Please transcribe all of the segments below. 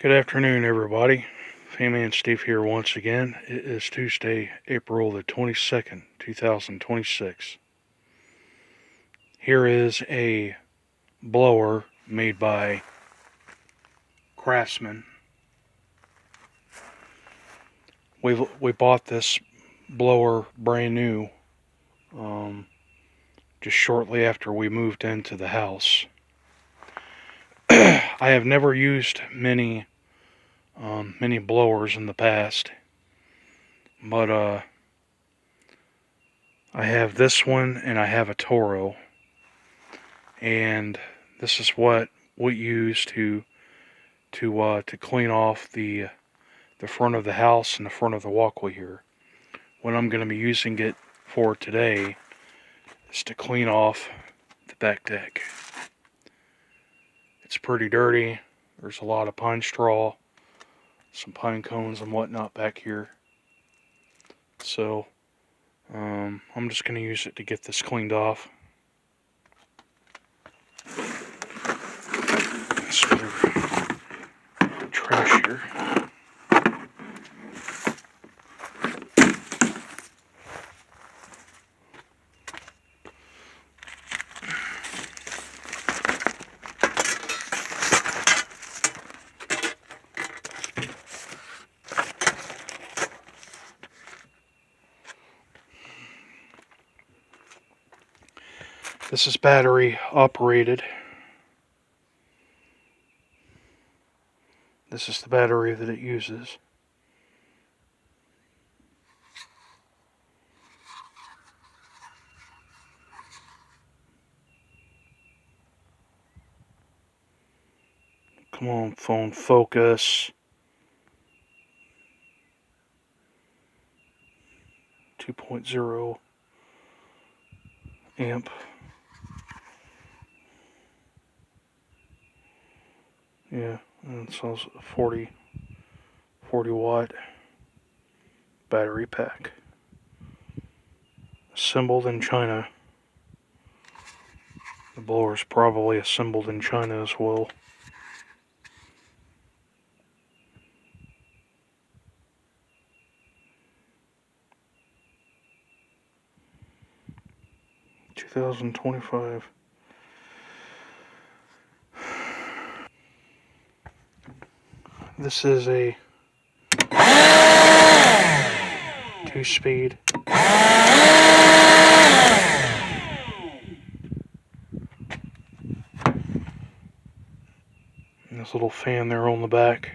Good afternoon, everybody. Fan-Man Steve here once again. It is Tuesday, April the 22nd, 2026. Here is a blower made by Craftsman. We bought this blower brand new just shortly after we moved into the house. I have never used many blowers in the past, but I have this one and I have a Toro, and this is what we use to clean off the front of the house and the front of the walkway here. What I'm going to be using it for today is to clean off the back deck. It's pretty dirty. There's a lot of pine straw, some pine cones and whatnot back here. So I'm just going to use it to get this cleaned off. Some trash here. This is battery operated. This is the battery that it uses. Come on, phone, focus. 2.0 amp. Yeah, and it's also a 40 watt battery pack. Assembled in China. The blower is probably assembled in China as well. $2025. This is a 2-speed. And this little fan there on the back.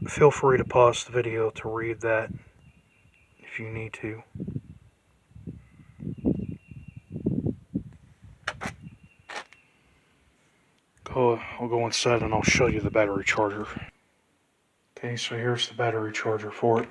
Feel free to pause the video to read that if you need to. I'll go inside and I'll show you the battery charger. Okay, so here's the battery charger for it.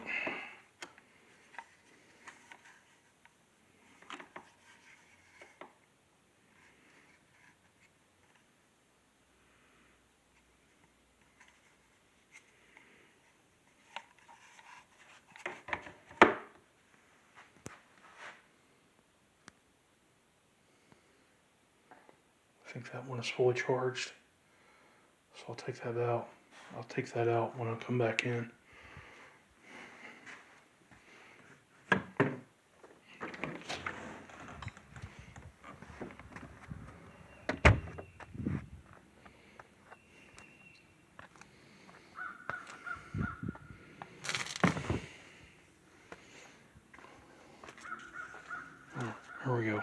I think that one is fully charged, so I'll take that out. I'll take that out when I come back in. Here we go.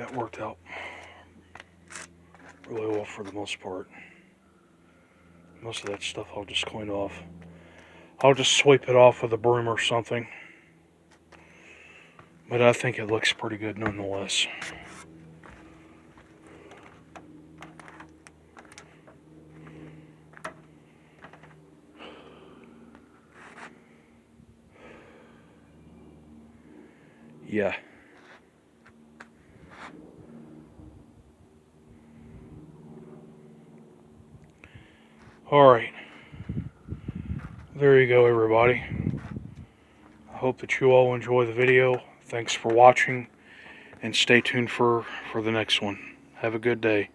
That worked out really well for the most part. Most of that stuff I'll just clean off. I'll just sweep it off with a broom or something. But I think it looks pretty good nonetheless. Yeah. Alright. There you go, everybody. I hope that you all enjoy the video. Thanks for watching, and stay tuned for the next one. Have a good day.